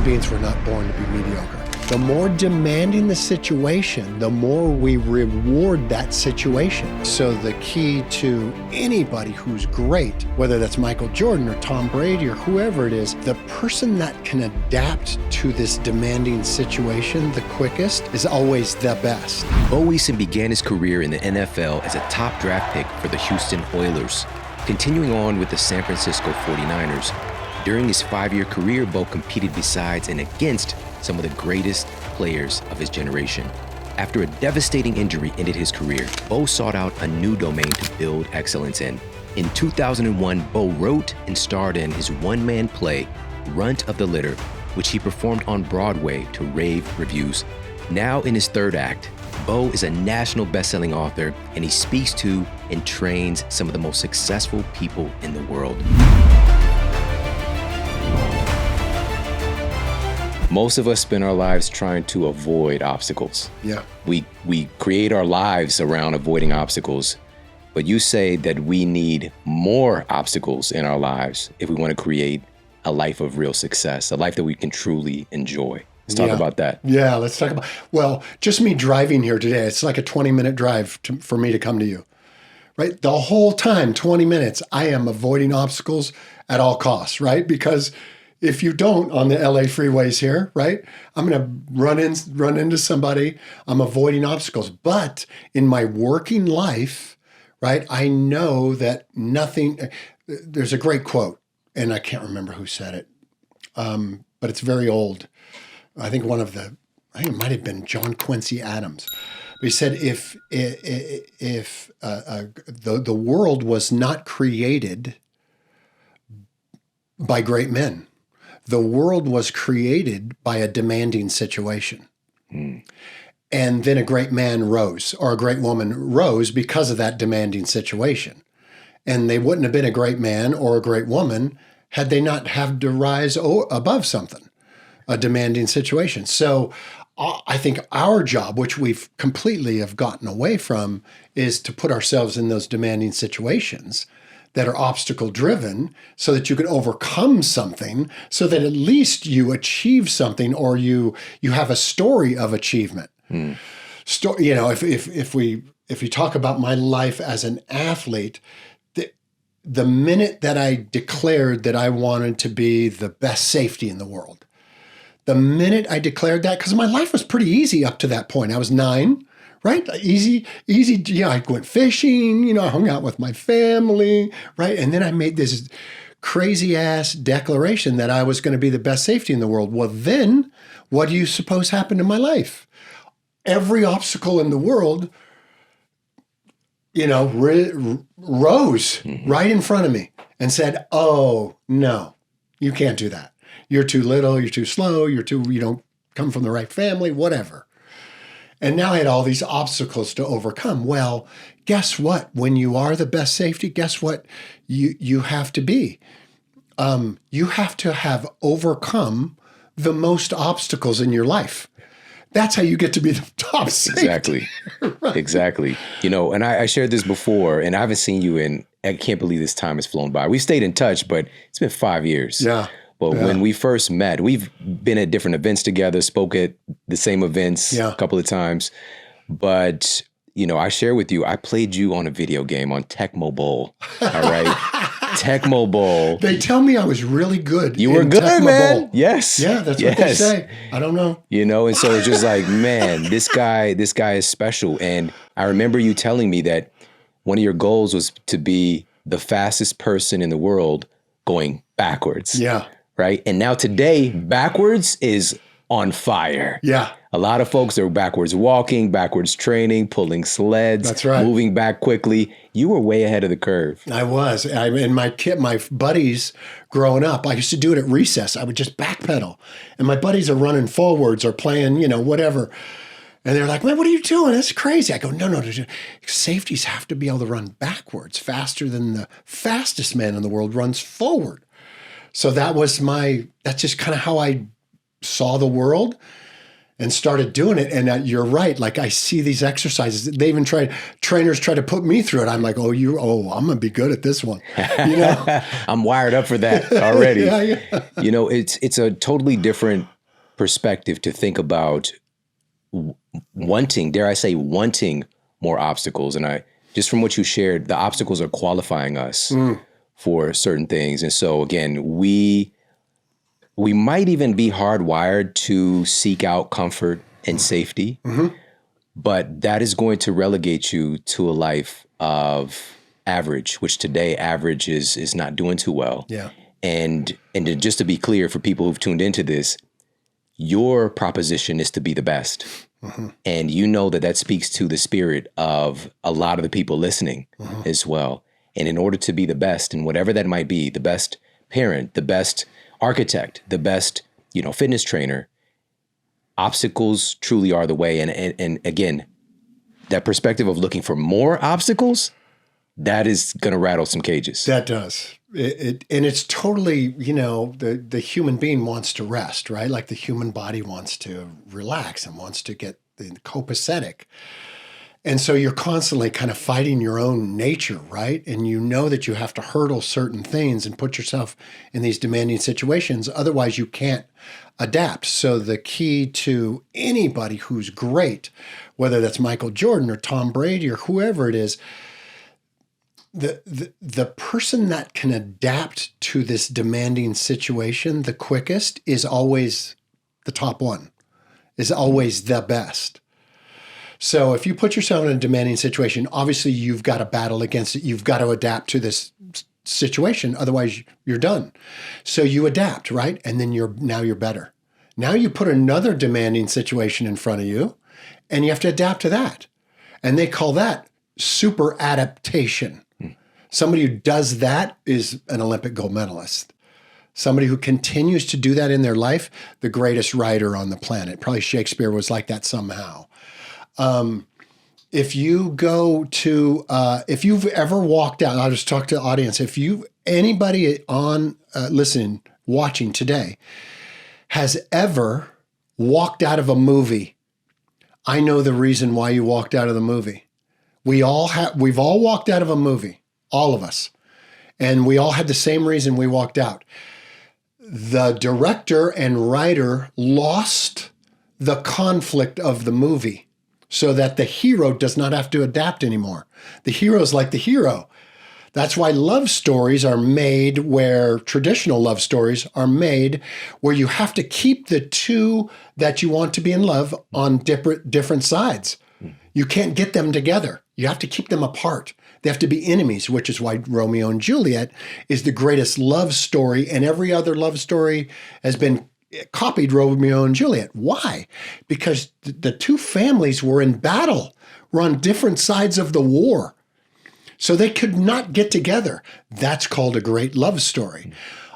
beings were not born to be mediocre. The more demanding the situation, the more we reward that situation. So the key to anybody who's great, whether that's Michael Jordan or Tom Brady or whoever it is, the person that can adapt to this demanding situation the quickest is always the best. Bo Eason began his career in the NFL as a top draft pick for the Houston Oilers, continuing on with the San Francisco 49ers. During his 5-year career, Bo competed besides and against some of the greatest players of his generation. After a devastating injury ended his career, Bo sought out a new domain to build excellence in. In 2001, Bo wrote and starred in his one-man play, Runt of the Litter, which he performed on Broadway to rave reviews. Now in his third act, Bo is a national best-selling author, and he speaks to and trains some of the most successful people in the world. Most of us spend our lives trying to avoid obstacles. Yeah. We create our lives around avoiding obstacles, but you say that we need more obstacles in our lives if we want to create a life of real success, a life that we can truly enjoy. Let's talk about that. Yeah, let's talk about, well, just me driving here today, it's like a 20-minute drive for me to come to you, right? The whole time, 20 minutes, I am avoiding obstacles at all costs, right? Because if you don't on the LA freeways here, right, I'm going to run into somebody. I'm avoiding obstacles. But in my working life, right, I know that nothing, there's a great quote, and I can't remember who said it, but it's very old. I think it might have been John Quincy Adams. But he said, if the world was not created by great men, the world was created by a demanding situation. And then a great man rose, or a great woman rose because of that demanding situation. And they wouldn't have been a great man or a great woman had they not had to rise above something, a demanding situation. So I think our job, which we've completely have gotten away from, is to put ourselves in those demanding situations that are obstacle driven so that you can overcome something, so that at least you achieve something, or you have a story of achievement. If you talk about my life as an athlete, the minute that I declared that I wanted to be the best safety in the world, the minute I declared that, because my life was pretty easy up to that point. I was 9. Right? Easy. Yeah, I went fishing, I hung out with my family, right? And then I made this crazy ass declaration that I was going to be the best safety in the world. Well, then what do you suppose happened in my life? Every obstacle in the world, rose right in front of me and said, oh, no, you can't do that. You're too little, you're too slow, you don't come from the right family, whatever. And now I had all these obstacles to overcome. Well, guess what? When you are the best safety, guess what you have to be? You have to have overcome the most obstacles in your life. That's how you get to be the top safety. Exactly. Right. Exactly. And I shared this before, and I haven't seen you I can't believe this time has flown by. We stayed in touch, but it's been 5 years. Yeah. But when we first met, we've been at different events together, spoke at the same events a couple of times. But, I share with you, I played you on a video game on Tecmo Bowl. All right. Tecmo Bowl. They tell me I was really good. You were good, Tecmo man. Bowl. Yes. Yeah, that's what they say. I don't know. And so it's just like, man, this guy is special. And I remember you telling me that one of your goals was to be the fastest person in the world going backwards. Yeah. Right. And now today, backwards is on fire. Yeah. A lot of folks are backwards walking, backwards training, pulling sleds. That's right. Moving back quickly. You were way ahead of the curve. I was. And my buddies growing up, I used to do it at recess. I would just backpedal. And my buddies are running forwards or playing, whatever. And they're like, man, what are you doing? That's crazy. I go, no. Safeties have to be able to run backwards faster than the fastest man in the world runs forward. So that's just kind of how I saw the world and started doing it. And you're right. Like I see these exercises. They even trainers try to put me through it. I'm like, I'm going to be good at this one. I'm wired up for that already. Yeah. It's a totally different perspective to think about wanting, dare I say, wanting more obstacles. And just from what you shared, the obstacles are qualifying us for certain things. And so again, we might even be hardwired to seek out comfort and safety, but that is going to relegate you to a life of average, which today average is not doing too well. Yeah. And just to be clear for people who've tuned into this, your proposition is to be the best. And you know that speaks to the spirit of a lot of the people listening as well. And in order to be the best, and whatever that might be, the best parent, the best architect, the best, fitness trainer, obstacles truly are the way. And again, that perspective of looking for more obstacles, that is going to rattle some cages. That does. And it's totally, the human being wants to rest, right? Like the human body wants to relax and wants to get copacetic. And so you're constantly kind of fighting your own nature, right? And you know that you have to hurdle certain things and put yourself in these demanding situations. Otherwise, you can't adapt. So the key to anybody who's great, whether that's Michael Jordan or Tom Brady or whoever it is, the person that can adapt to this demanding situation the quickest is always the top one, is always the best. So if you put yourself in a demanding situation, obviously you've got to battle against it. You've got to adapt to this situation. Otherwise you're done. So you adapt, right? And then you're better. Now you put another demanding situation in front of you and you have to adapt to that. And they call that super adaptation. Somebody who does that is an Olympic gold medalist. Somebody who continues to do that in their life, the greatest writer on the planet. Probably Shakespeare was like that somehow. If you go to, if you've ever walked out, I'll just talk to the audience. Anybody on listening, watching today, has ever walked out of a movie, I know the reason why you walked out of the movie. We've all walked out of a movie. All of us. And we all had the same reason we walked out. The director and writer lost the conflict of the movie so that the hero does not have to adapt anymore. The hero's like the hero. That's why love stories are made traditional love stories are made where you have to keep the two that you want to be in love on different sides. You can't get them together. You have to keep them apart. They have to be enemies, which is why Romeo and Juliet is the greatest love story, and every other love story has been copied Romeo and Juliet. Why? Because the two families were in battle, were on different sides of the war. So they could not get together. That's called a great love story.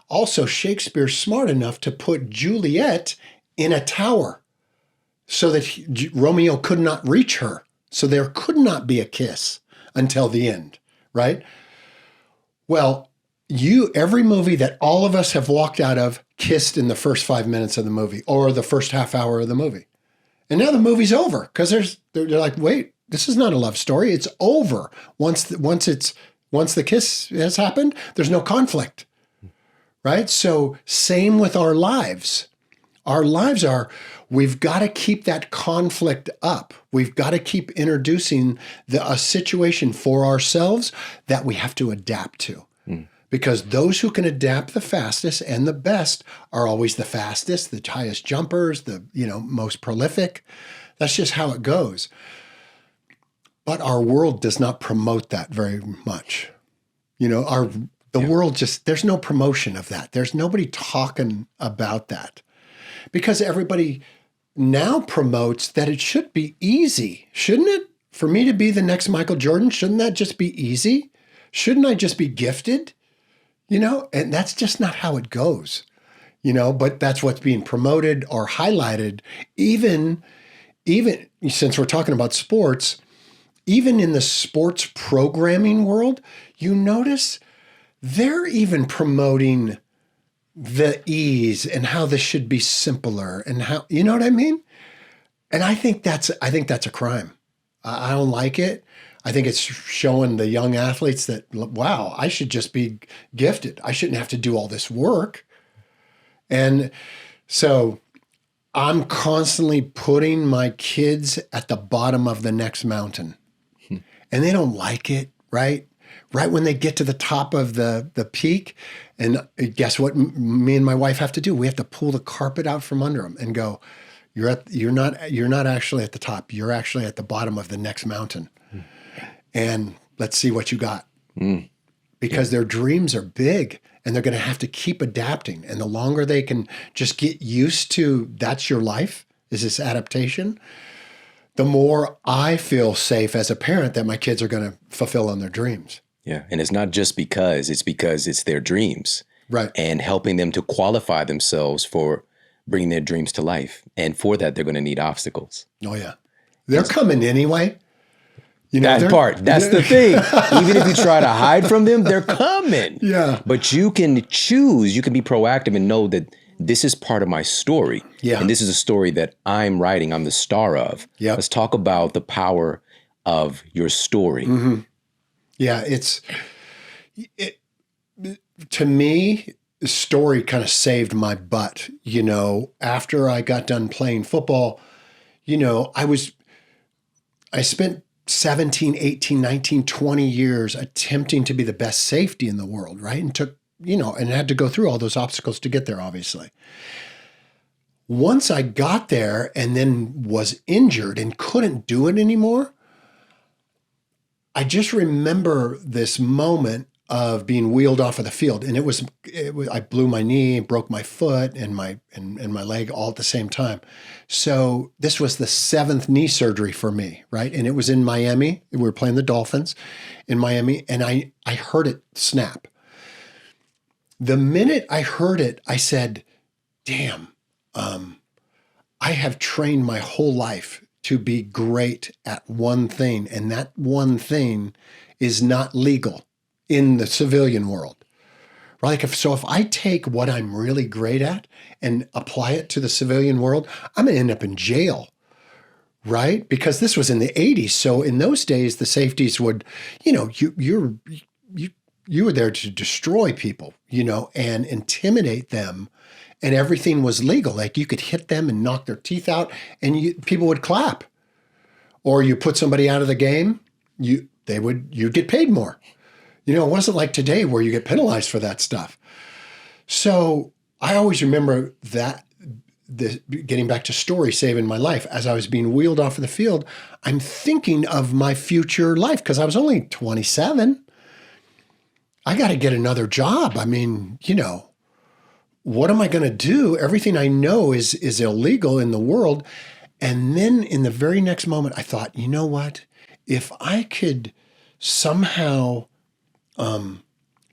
Also, Shakespeare's smart enough to put Juliet in a tower so that Romeo could not reach her. So there could not be a kiss until the end, right? Well, every movie that all of us have walked out of kissed in the first 5 minutes of the movie or the first half hour of the movie. And now the movie's over because they're like, wait, this is not a love story. It's over. Once the kiss has happened, there's no conflict, right? So same with our lives. Our lives we've got to keep that conflict up. We've got to keep introducing a situation for ourselves that we have to adapt to. Because those who can adapt the fastest and the best are always the fastest, the highest jumpers, the most prolific. That's just how it goes. But our world does not promote that very much. The world there's no promotion of that. There's nobody talking about that. Because everybody now promotes that it should be easy, shouldn't it? For me to be the next Michael Jordan, shouldn't that just be easy? Shouldn't I just be gifted? And that's just not how it goes, but that's what's being promoted or highlighted. Even since we're talking about sports, even in the sports programming world, you notice they're even promoting the ease and how this should be simpler and how, you know what I mean? And I think that's a crime. I don't like it. I think it's showing the young athletes that, wow, I should just be gifted. I shouldn't have to do all this work. And so I'm constantly putting my kids at the bottom of the next mountain. And they don't like it, right? Right when they get to the top of the peak, and guess what me and my wife have to do? We have to pull the carpet out from under them and go, you're not actually at the top. You're actually at the bottom of the next mountain. And let's see what you got. Because their dreams are big and they're going to have to keep adapting. And the longer they can just get used to that's your life, is this adaptation, the more I feel safe as a parent that my kids are going to fulfill on their dreams. Yeah. And it's not just because it's their dreams. Right. And helping them to qualify themselves for bringing their dreams to life. And for that, they're going to need obstacles. Oh, yeah. They're coming anyway. That's the thing. Even if you try to hide from them, they're coming. Yeah. But you can choose, you can be proactive and know that this is part of my story. Yeah. And this is a story that I'm writing, I'm the star of. Yep. Let's talk about the power of your story. Mm-hmm. Yeah, to me, the story kind of saved my butt. After I got done playing football, I spent 17, 18, 19, 20 years attempting to be the best safety in the world, right? And and had to go through all those obstacles to get there, obviously. Once I got there and then was injured and couldn't do it anymore, I just remember this moment of being wheeled off of the field, and it was I blew my knee, broke my foot, and my leg all at the same time. So this was the 7th knee surgery for me, right? And it was in Miami. We were playing the Dolphins in Miami, and I heard it snap. The minute I heard it, I said, "Damn, I have trained my whole life to be great at one thing, and that one thing is not legal in the civilian world." Right? So if I take what I'm really great at and apply it to the civilian world, I'm going to end up in jail, right? Because this was in the 80s. So in those days, the safeties would, you were there to destroy people, and intimidate them. And everything was legal. Like you could hit them and knock their teeth out and people would clap. Or you put somebody out of the game, you'd get paid more. It wasn't like today where you get penalized for that stuff. So I always remember that, getting back to story saving my life, as I was being wheeled off of the field, I'm thinking of my future life because I was only 27. I got to get another job. I mean, what am I going to do? Everything I know is illegal in the world. And then in the very next moment, I thought, you know what? If I could somehow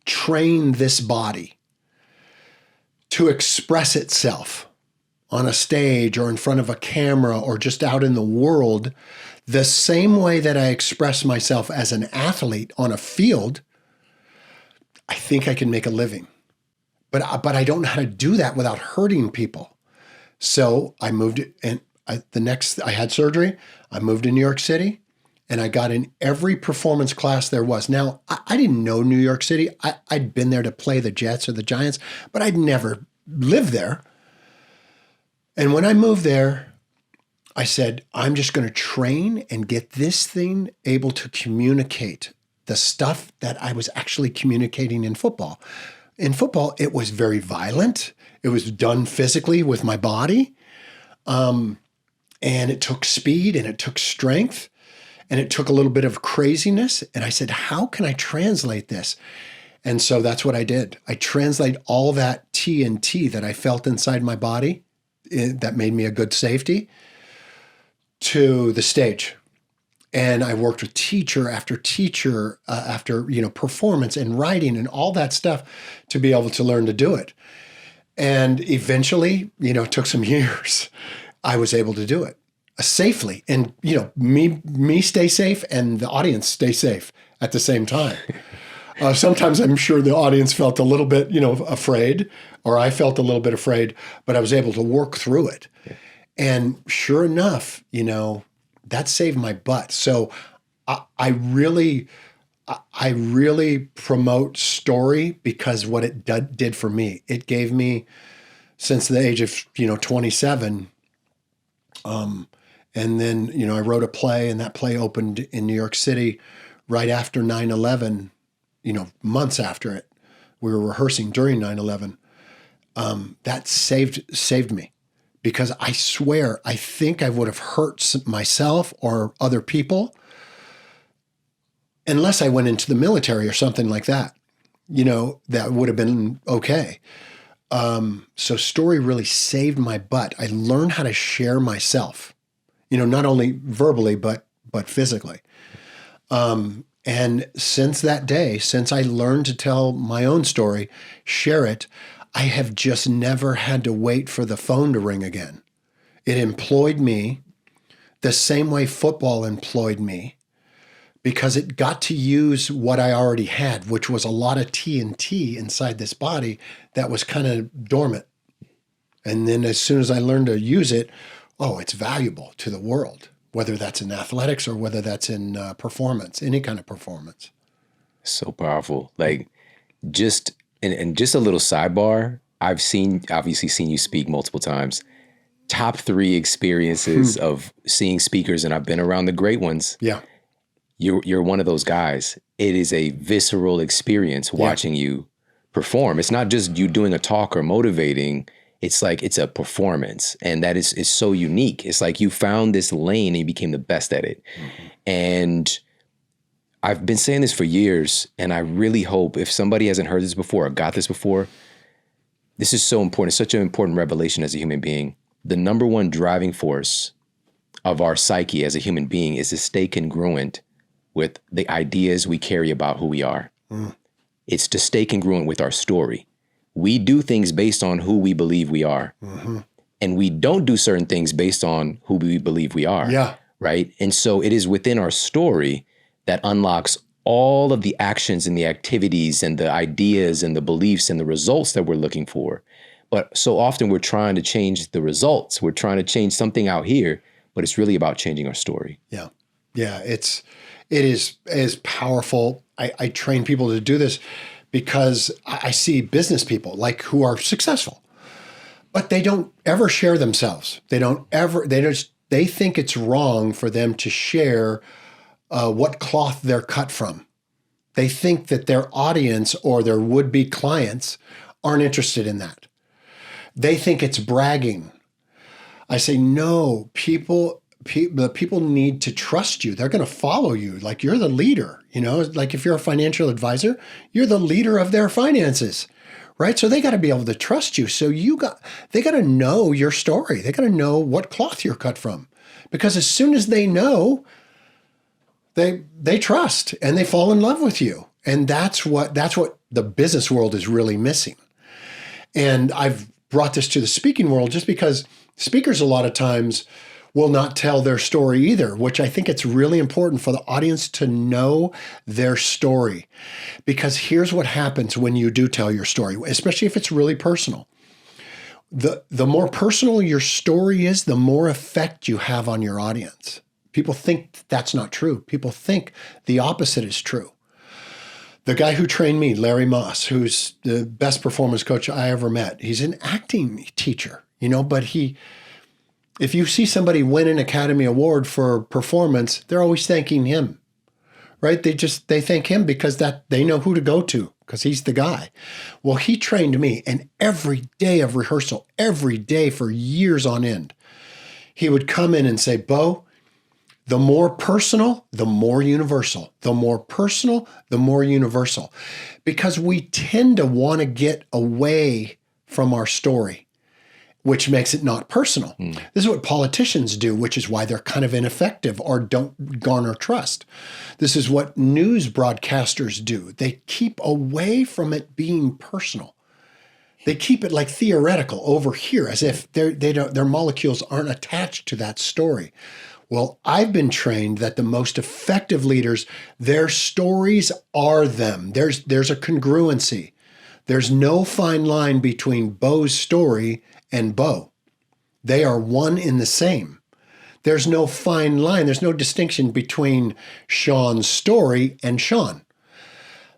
train this body to express itself on a stage or in front of a camera or just out in the world, the same way that I express myself as an athlete on a field, I think I can make a living. But I don't know how to do that without hurting people. So I moved, and I had surgery. I moved to New York City, and I got in every performance class there was. Now, I didn't know New York City. I'd been there to play the Jets or the Giants, but I'd never lived there. And when I moved there, I said, I'm just going to train and get this thing able to communicate the stuff that I was actually communicating in football. In football, it was very violent. It was done physically with my body. And it took speed and it took strength and it took a little bit of craziness. And I said, how can I translate this? And so that's what I did. I translate all that TNT that I felt inside my body that made me a good safety to the stage. And I worked with teacher after teacher after performance and writing and all that stuff to be able to learn to do it. And eventually, it took some years, I was able to do it safely. And, me stay safe and the audience stay safe at the same time. Sometimes I'm sure the audience felt a little bit, afraid, or I felt a little bit afraid, but I was able to work through it. Yeah. And sure enough, that saved my butt. So I really promote story because what it did for me, it gave me, since the age of 27, And then, I wrote a play, and that play opened in New York City right after 9/11, months after it. We were rehearsing during 9/11. That saved me, because I swear, I think I would have hurt myself or other people unless I went into the military or something like that. That would have been okay. So story really saved my butt. I learned how to share myself, not only verbally, but physically. And since that day, since I learned to tell my own story, share it, I have just never had to wait for the phone to ring again. It employed me the same way football employed me, because it got to use what I already had, which was a lot of TNT inside this body that was kind of dormant. And then as soon as I learned to use it, it's valuable to the world, whether that's in athletics or whether that's in performance, any kind of performance. So powerful. Like, just a little sidebar, I've obviously seen you speak multiple times. Top 3 experiences of seeing speakers, and I've been around the great ones. Yeah. You're one of those guys. It is a visceral experience watching you perform. It's not just you doing a talk or motivating. It's like, it's a performance. And that is so unique. It's like you found this lane and you became the best at it. Mm-hmm. And I've been saying this for years, and I really hope, if somebody hasn't heard this before or got this before, this is so important. It's such an important revelation as a human being. The number one driving force of our psyche as a human being is to stay congruent with the ideas we carry about who we are. It's to stay congruent with our story. We do things based on who we believe we are. Mm-hmm. And we don't do certain things based on who we believe we are. Yeah. Right? And so it is within our story that unlocks all of the actions and the activities and the ideas and the beliefs and the results that we're looking for. But so often we're trying to change the results. We're trying to change something out here, but it's really about changing our story. Yeah. Yeah. It is powerful. I train people to do this because I see business people who are successful, but they don't ever share themselves. They think it's wrong for them to share what cloth they're cut from. They think that their audience or their would-be clients aren't interested in that. They think it's bragging. I say, no, people need to trust you. They're going to follow you. Like, you're the leader, like if you're a financial advisor, you're the leader of their finances, right? So they got to be able to trust you. So they got to know your story. They got to know what cloth you're cut from, because as soon as they know, they trust and they fall in love with you. And that's what the business world is really missing. And I've brought this to the speaking world just because speakers a lot of times will not tell their story either, which I think it's really important for the audience to know their story. Because here's what happens when you do tell your story, especially if it's really personal. The more personal your story is, the more effect you have on your audience. People think that's not true. People think the opposite is true. The guy who trained me, Larry Moss, who's the best performance coach I ever met, he's an acting teacher, but if you see somebody win an Academy Award for performance, they're always thanking him, right? They thank him because they know who to go to, because he's the guy. Well, he trained me, and every day of rehearsal, every day for years on end, he would come in and say, Bo, the more personal, the more universal. The more personal, the more universal. Because we tend to want to get away from our story, which makes it not personal. This is what politicians do, which is why they're kind of ineffective or don't garner trust. This is what news broadcasters do. They keep away from it being personal. They keep it like theoretical over here, as if their molecules aren't attached to that story. Well, I've been trained that the most effective leaders, their stories are them. There's a congruency. There's no fine line between Bo's story and Bo. They are one in the same. There's no fine line. There's no distinction between Shawn's story and Shawn.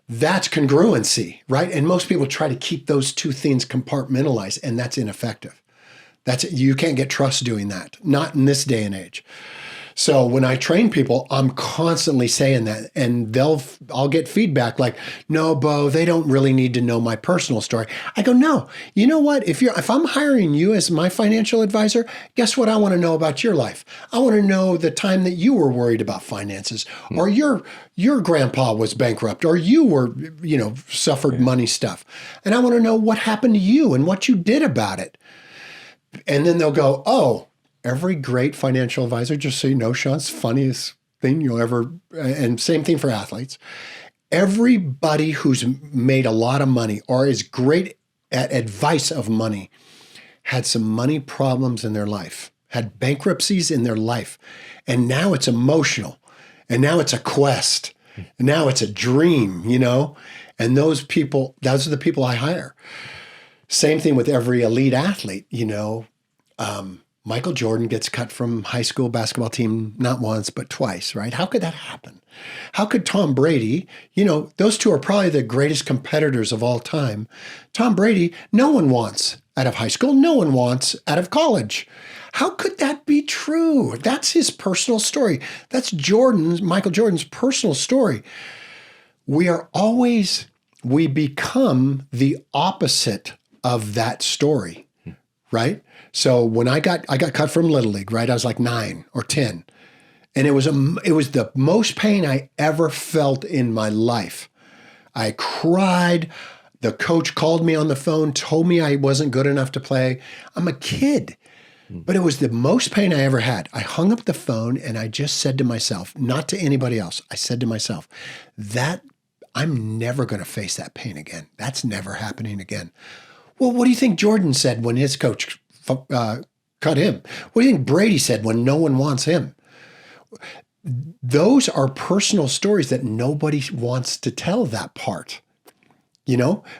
That's congruency, right? And most people try to keep those two things compartmentalized, and that's ineffective. You can't get trust doing that. Not in this day and age. So when I train people, I'm constantly saying that, and I'll get feedback like, no, Bo, they don't really need to know my personal story. I go, no, you know what? If I'm hiring you as my financial advisor, guess what I want to know about your life? I want to know the time that you were worried about finances, or your grandpa was bankrupt, or you were, suffered money stuff. And I want to know what happened to you and what you did about it. And then they'll go, oh, every great financial advisor, just so you know, Shawn's funniest thing you'll ever, and same thing for athletes. Everybody who's made a lot of money or is great at advice of money had some money problems in their life, had bankruptcies in their life. And now it's emotional. And now it's a quest. And now it's a dream, And those are the people I hire. Same thing with every elite athlete, Michael Jordan gets cut from high school basketball team not once, but twice, right? How could that happen? How could Tom Brady, those two are probably the greatest competitors of all time. Tom Brady, no one wants out of high school. No one wants out of college. How could that be true? That's his personal story. That's Michael Jordan's personal story. We become the opposite of that story, right? So when I got cut from Little League, right? I was like 9 or 10. And it was the most pain I ever felt in my life. I cried. The coach called me on the phone, told me I wasn't good enough to play. I'm a kid. But it was the most pain I ever had. I hung up the phone and I just said to myself, not to anybody else, I said to myself, that I'm never going to face that pain again. That's never happening again. Well, what do you think Jordan said when his coach cut him? What do you think Brady said when no one wants him? Those are personal stories that nobody wants to tell that part.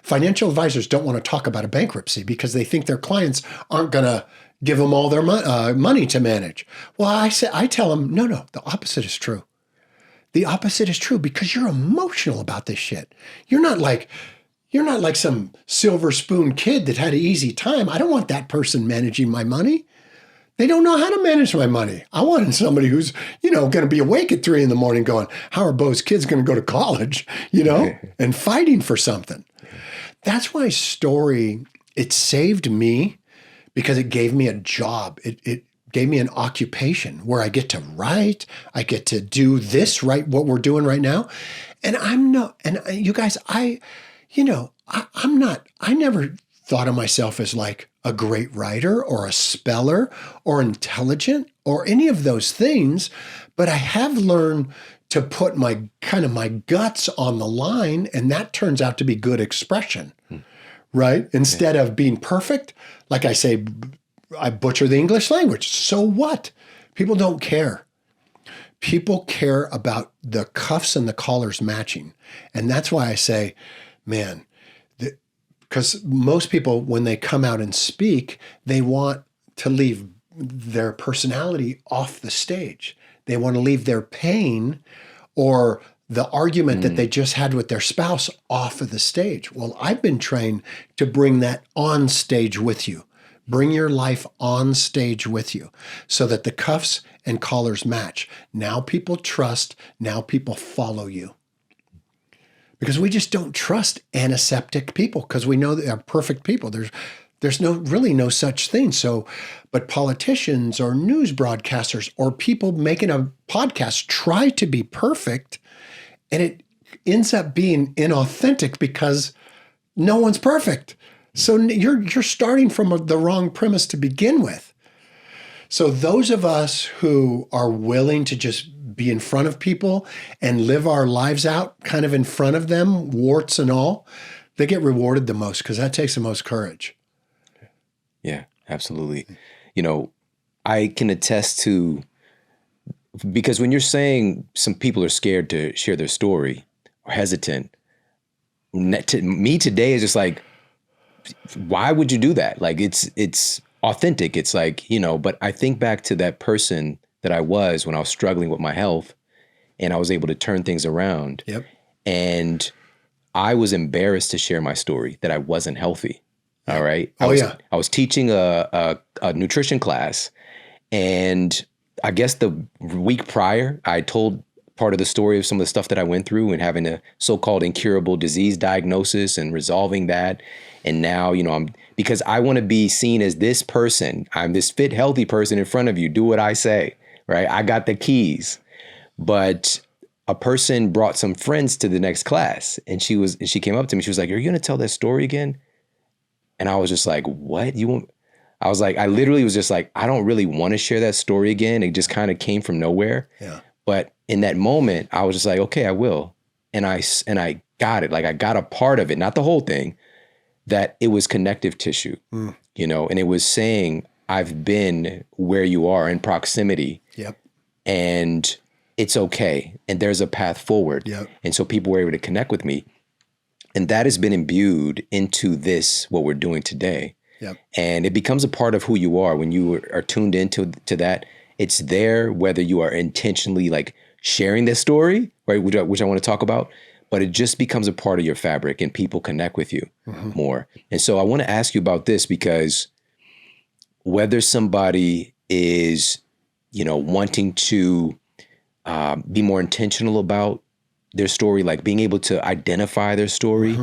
Financial advisors don't want to talk about a bankruptcy because they think their clients aren't going to give them all their money to manage. Well, I tell them, no, the opposite is true. The opposite is true because you're emotional about this shit. You're not like some silver spoon kid that had an easy time. I don't want that person managing my money. They don't know how to manage my money. I wanted somebody who's, going to be awake at 3 a.m. going, how are Bo's kids going to go to college, and fighting for something. That's why story, it saved me because it gave me a job. It gave me an occupation where I get to write. I get to do this, right, what we're doing right now. And you guys, I never thought of myself as like a great writer or a speller or intelligent or any of those things, but I have learned to put my guts on the line, and that turns out to be good expression, right? Instead of being perfect, like I say, I butcher the English language. So what? People don't care. People care about the cuffs and the collars matching. And that's why I say, man, because most people, when they come out and speak, they want to leave their personality off the stage. They want to leave their pain or the argument that they just had with their spouse off of the stage. Well, I've been trained to bring that on stage with you. Bring your life on stage with you so that the cuffs and collars match. Now people trust. Now people follow you. Because we just don't trust antiseptic people because we know they are perfect people. There's really no such thing. So, but politicians or news broadcasters or people making a podcast try to be perfect, and it ends up being inauthentic because no one's perfect. So you're starting from the wrong premise to begin with. So those of us who are willing to just be in front of people and live our lives out kind of in front of them, warts and all, they get rewarded the most because that takes the most courage. Yeah, absolutely. I can attest to, because when you're saying some people are scared to share their story or hesitant, to me today is just like, why would you do that? Like it's authentic. It's like, but I think back to that person that I was when I was struggling with my health and I was able to turn things around. Yep. And I was embarrassed to share my story that I wasn't healthy. All right. Oh, yeah. I was teaching a nutrition class, and I guess the week prior, I told part of the story of some of the stuff that I went through and having a so-called incurable disease diagnosis and resolving that. And now, because I want to be seen as this person. I'm this fit, healthy person in front of you. Do what I say, right? I got the keys. But a person brought some friends to the next class, and she came up to me. She was like, "Are you going to tell that story again?" And I was just like, "What? I literally was just like, I don't really want to share that story again. It just kind of came from nowhere. Yeah. But in that moment, I was just like, okay, I will. And I got it. Like, I got a part of it, not the whole thing, that it was connective tissue, and it was saying, I've been where you are in proximity. Yep. And it's okay. And there's a path forward. Yep. And so people were able to connect with me. And that has been imbued into what we're doing today. Yep. And it becomes a part of who you are when you are tuned into that. It's there, whether you are intentionally like sharing this story, right, which I want to talk about, but it just becomes a part of your fabric and people connect with you more. And so I want to ask you about this, because whether somebody is, wanting to be more intentional about their story, like being able to identify their story,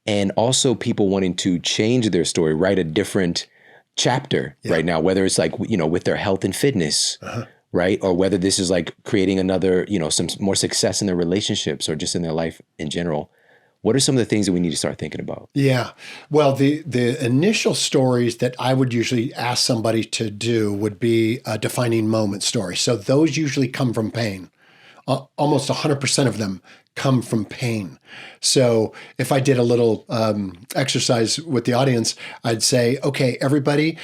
and also people wanting to change their story, write a different chapter right now, whether it's like, with their health and fitness, right? Or whether this is like creating another, some more success in their relationships or just in their life in general. What are some of the things that we need to start thinking about? Yeah. Well, the initial stories that I would usually ask somebody to do would be a defining moment story. So those usually come from pain. Almost 100% of them come from pain. So if I did a little exercise with the audience, I'd say, okay, everybody,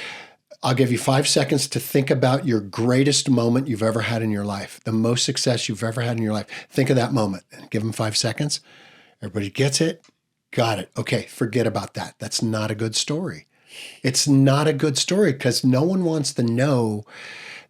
I'll give you 5 seconds to think about your greatest moment you've ever had in your life, the most success you've ever had in your life. Think of that moment and give them 5 seconds. Everybody gets it? Got it. Okay, forget about that. That's not a good story. It's not a good story because no one wants to know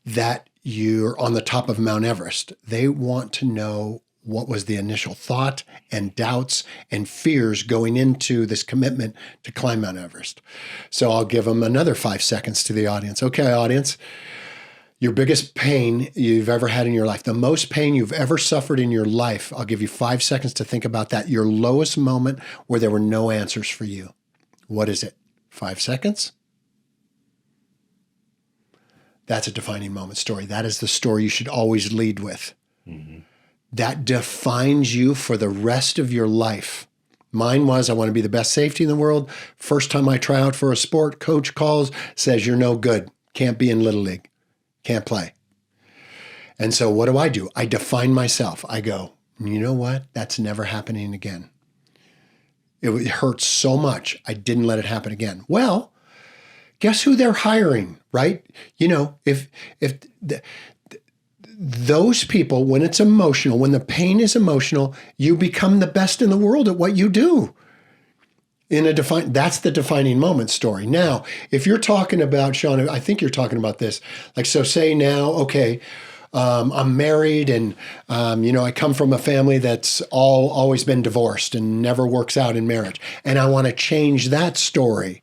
that you're on the top of Mount Everest. They want to know what was the initial thought and doubts and fears going into this commitment to climb Mount Everest. So I'll give them another 5 seconds to the audience. Okay, audience, your biggest pain you've ever had in your life, the most pain you've ever suffered in your life, I'll give you 5 seconds to think about that. Your lowest moment where there were no answers for you. What is it? 5 seconds? That's a defining moment story. That is the story you should always lead with. That defines you for the rest of your life. Mine was, I want to be the best safety in the world. First time I try out for a sport, coach calls, says, you're no good. Can't be in Little League. Can't play. And so what do? I define myself. I go, you know what? That's never happening again. It hurts so much. I didn't let it happen again. Well, guess who they're hiring, right? If those people, when it's emotional, when the pain is emotional, you become the best in the world at what you do. That's the defining moment story. Now, if you're talking about, Shawn, I think you're talking about this. Like, so say now, okay, I'm married and, I come from a family that's always been divorced and never works out in marriage. And I want to change that story,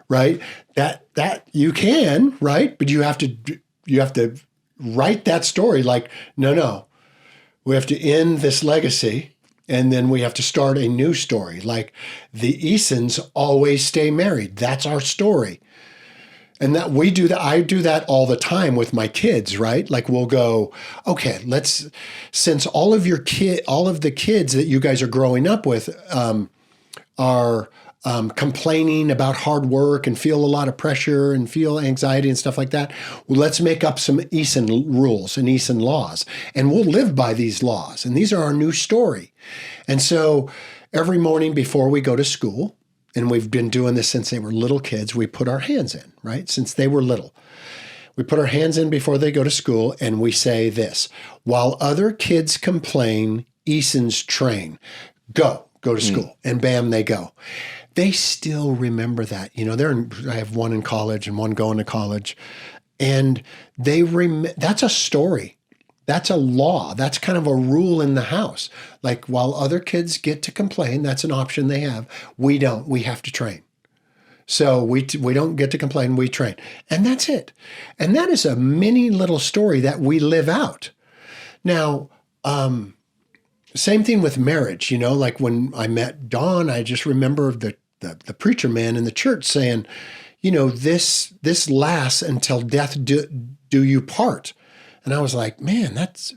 right? That you can, right? But you have to write that story like, no, we have to end this legacy and then we have to start a new story. Like the Easons always stay married. That's our story. And that we do that. I do that all the time with my kids, right? Like we'll go, okay, since all of the kids that you guys are growing up with are complaining about hard work and feel a lot of pressure and feel anxiety and stuff like that. Well, let's make up some Eason rules and Eason laws, and we'll live by these laws. And these are our new story. And so every morning before we go to school, and we've been doing this since they were little kids, we put our hands in, right? Since they were little. We put our hands in before they go to school, and we say this: while other kids complain, Easons train. Go to school. And bam, they go. They still remember that. I have one in college and one going to college. And that's a story. That's a law. That's kind of a rule in the house. Like while other kids get to complain, that's an option they have. We don't. We have to train. So we don't get to complain. We train. And that's it. And that is a mini little story that we live out. Now, same thing with marriage. Like when I met Dawn, I just remember the preacher man in the church saying, this lasts until death do you part. And I was like, man, that's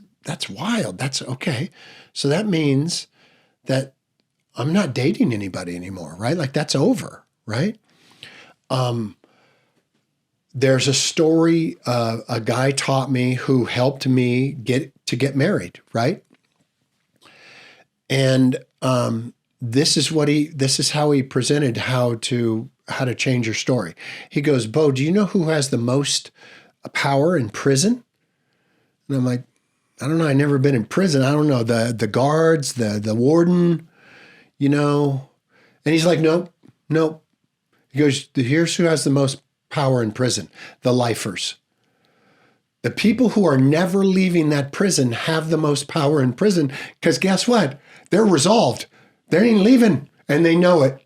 wild. That's okay. So that means that I'm not dating anybody anymore, right? Like that's over, right? There's a story a guy taught me who helped me get married, right? And this is how he presented how to change your story. He goes, Bo, do you know who has the most power in prison? And I'm like, I don't know. I've never been in prison. I don't know. The guards, the warden, And he's like, nope. He goes, here's who has the most power in prison: the lifers. The people who are never leaving that prison have the most power in prison because guess what? They're resolved. They ain't leaving and they know it.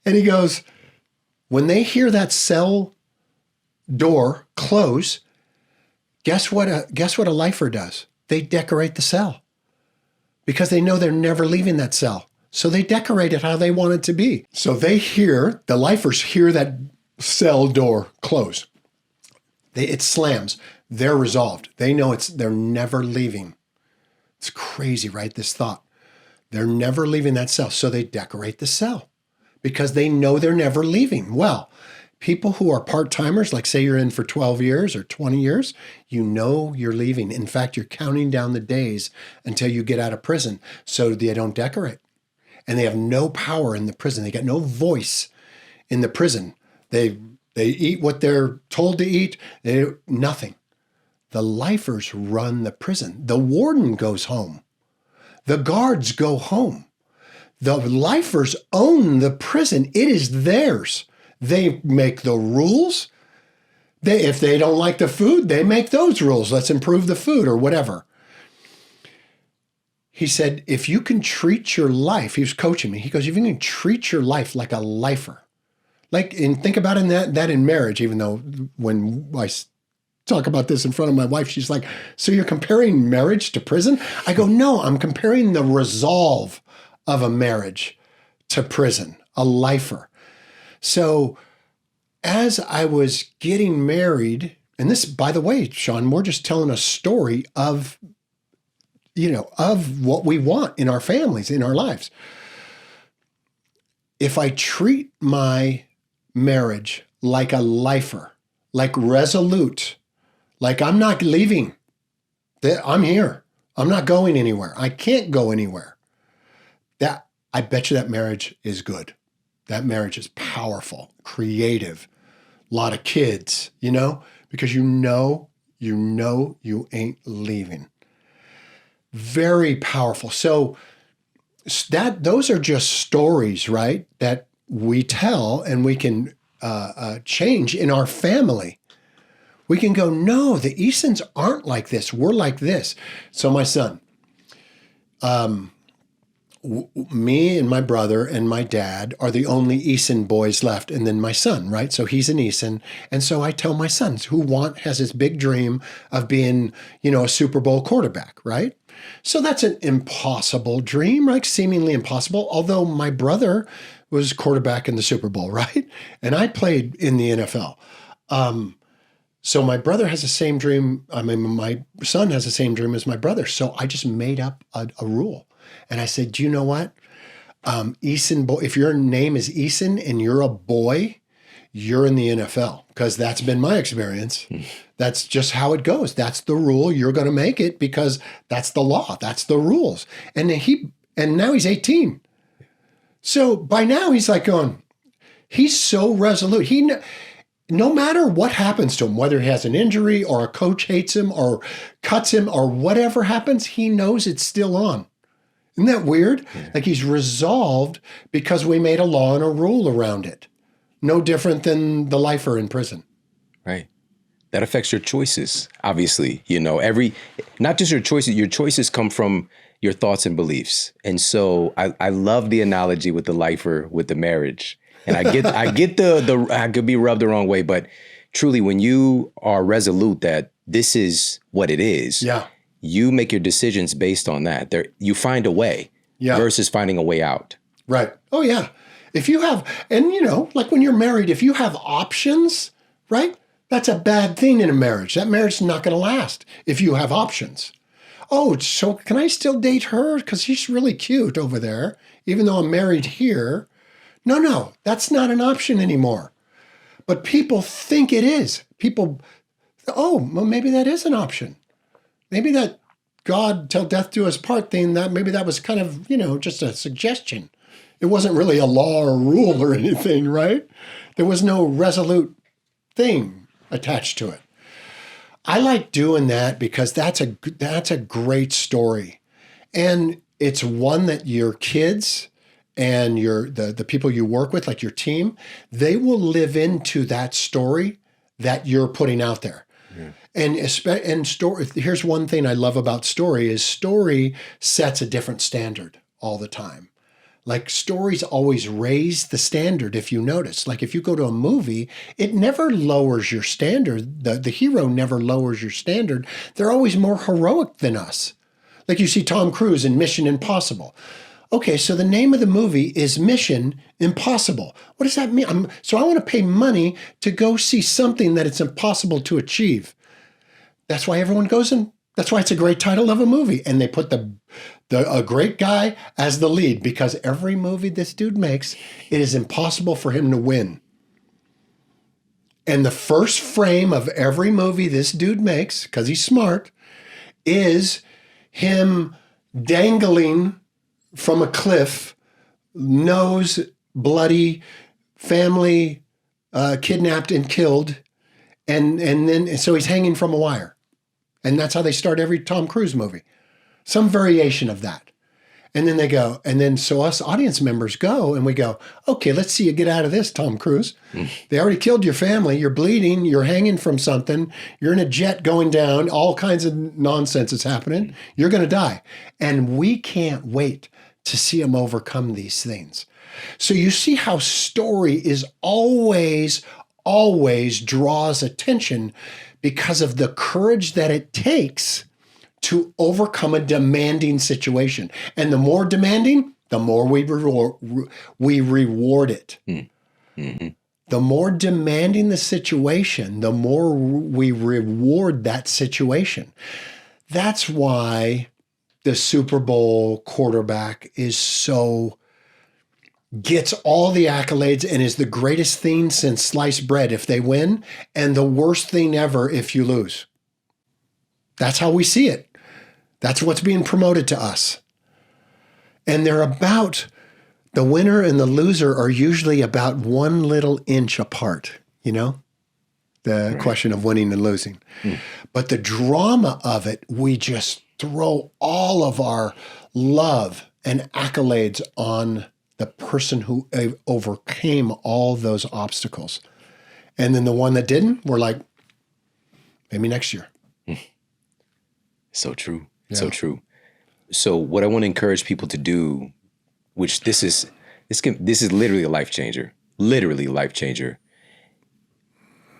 And he goes, when they hear that cell door close, guess what a lifer does? They decorate the cell because they know they're never leaving that cell. So they decorate it how they want it to be. So the lifers hear that cell door close. It slams. They're resolved. They know they're never leaving. It's crazy, right? This thought. They're never leaving that cell. So they decorate the cell because they know they're never leaving. Well, people who are part-timers, like say you're in for 12 years or 20 years, you're leaving. In fact, you're counting down the days until you get out of prison so they don't decorate. And they have no power in the prison. They got no voice in the prison. They eat what they're told to eat. Nothing. The lifers run the prison. The warden goes home. The guards go home. The lifers own the prison. It is theirs. They make the rules. If they don't like the food, they make those rules. Let's improve the food or whatever. He said, if you can treat your life, he was coaching me. He goes, if you can treat your life like a lifer, and think about that in marriage, even though when I talk about this in front of my wife, she's like, so you're comparing marriage to prison? I go, no, I'm comparing the resolve of a marriage to prison, a lifer. So as I was getting married, and this, by the way, Shawn, we're just telling a story of what we want in our families, in our lives. If I treat my marriage like a lifer, like resolute, like I'm not leaving, I'm here, I'm not going anywhere, I can't go anywhere, I bet you that marriage is good. That marriage is powerful, creative, a lot of kids, because you ain't leaving. Very powerful. So those are just stories, right, that we tell and we can change in our family. We can go, no, the Easons aren't like this. We're like this. So my son, me and my brother and my dad are the only Eason boys left, and then my son, right? So he's an Eason. And so I tell my sons has this big dream of being, a Super Bowl quarterback, right? So that's an impossible dream, like seemingly impossible, although my brother was quarterback in the Super Bowl, right? And I played in the NFL. So my brother has the same dream. My son has the same dream as my brother. So I just made up a rule. And I said, do you know what? Eason boy, if your name is Eason and you're a boy, you're in the NFL, because that's been my experience. That's just how it goes. That's the rule. You're going to make it because that's the law. That's the rules. And now he's 18. So by now he's like going, he's so resolute. No matter what happens to him, whether he has an injury or a coach hates him or cuts him or whatever happens, he knows it's still on. Isn't that weird? Yeah. Like he's resolved because we made a law and a rule around it. No different than the lifer in prison. Right. That affects your choices, obviously. Not just your choices come from your thoughts and beliefs. And so I love the analogy with the lifer, with the marriage. And I get I could be rubbed the wrong way, but truly when you are resolute that this is what it is, you make your decisions based on that. You find a way versus finding a way out. Right. Oh, yeah. If you have, and like when you're married, if you have options, right? That's a bad thing in a marriage. That marriage is not going to last if you have options. Oh, so can I still date her? Because she's really cute over there, even though I'm married here. No, that's not an option anymore. But people think it is. People, well, maybe that is an option. Maybe that God till death do us part thing, maybe that was kind of, just a suggestion. It wasn't really a law or rule or anything, right? There was no resolute thing attached to it. I like doing that because that's a great story. And it's one that your kids and the people you work with, like your team, they will live into that story that you're putting out there. Yeah. And story. Here's one thing I love about story is story sets a different standard all the time. Like stories always raise the standard if you notice. Like if you go to a movie, it never lowers your standard. The hero never lowers your standard. They're always more heroic than us. Like you see Tom Cruise in Mission Impossible. Okay, so the name of the movie is Mission Impossible. What does that mean? So I want to pay money to go see something that it's impossible to achieve. That's why everyone goes in. That's why it's a great title of a movie. And they put a great guy as the lead because every movie this dude makes, it is impossible for him to win. And the first frame of every movie this dude makes, because he's smart, is him dangling from a cliff, nose bloody, family kidnapped and killed, and then so he's hanging from a wire. And that's how they start every Tom Cruise movie. Some variation of that. And then they go, and then so us audience members go and we go, okay, let's see you get out of this, Tom Cruise. They already killed your family. You're bleeding. You're hanging from something. You're in a jet going down. All kinds of nonsense is happening. You're going to die. And we can't wait to see him overcome these things. So you see how story is always draws attention because of the courage that it takes to overcome a demanding situation. And the more demanding, the more we reward it. Mm-hmm. The more demanding the situation, the more we reward that situation. That's why the Super Bowl quarterback gets all the accolades and is the greatest thing since sliced bread if they win, and the worst thing ever if you lose. That's how we see it. That's what's being promoted to us. And the winner and the loser are usually about one little inch apart, the question of winning and losing. But the drama of it, we just throw all of our love and accolades on the person who overcame all those obstacles. And then the one that didn't, we're like, maybe next year. So true. Yeah. So true. So what I want to encourage people to do, which this is literally a life changer. Literally a life changer.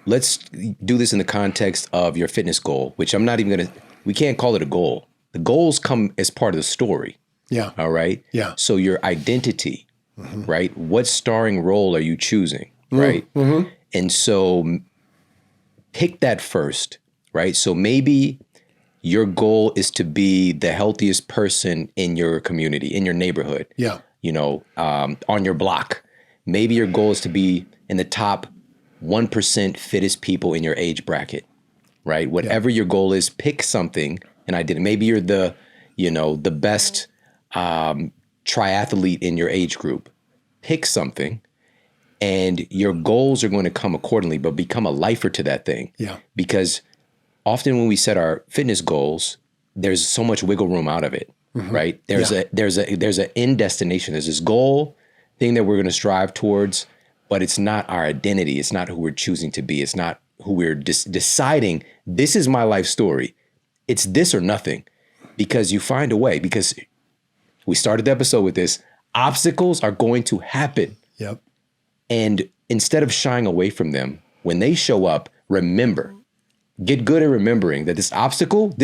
Let's do this in the context of your fitness goal, which we can't call it a goal. The goals come as part of the story. Yeah. All right? Yeah. So your identity, right? What starring role are you choosing, right? Mm-hmm. And so pick that first, right? So maybe your goal is to be the healthiest person in your community, in your neighborhood. Yeah. On your block. Maybe your goal is to be in the top 1% fittest people in your age bracket, right? Whatever your goal is, pick something. And I did. Maybe you're the best triathlete in your age group. Pick something, and your goals are going to come accordingly. But become a lifer to that thing. Yeah. Because often when we set our fitness goals, there's so much wiggle room out of it, right? There's an end destination. There's this goal thing that we're going to strive towards, but it's not our identity. It's not who we're choosing to be. It's not who we're deciding. This is my life story. It's this or nothing, because you find a way. Because we started the episode with this: obstacles are going to happen. Yep. And instead of shying away from them, when they show up, remember, get good at remembering that this obstacle,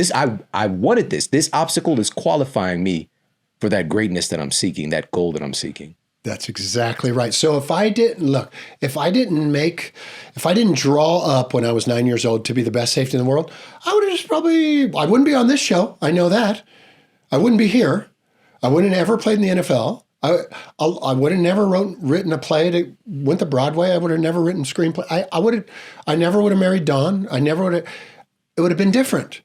I wanted this. This obstacle is qualifying me for that greatness that I'm seeking, that goal that I'm seeking. That's exactly right. So if I didn't draw up when I was 9 years old to be the best safety in the world, I wouldn't be on this show. I know that. I wouldn't be here. I wouldn't have ever played in the NFL. I would have never written a play that went to Broadway. I would have never written a screenplay. I never would have married Dawn. It would have been different,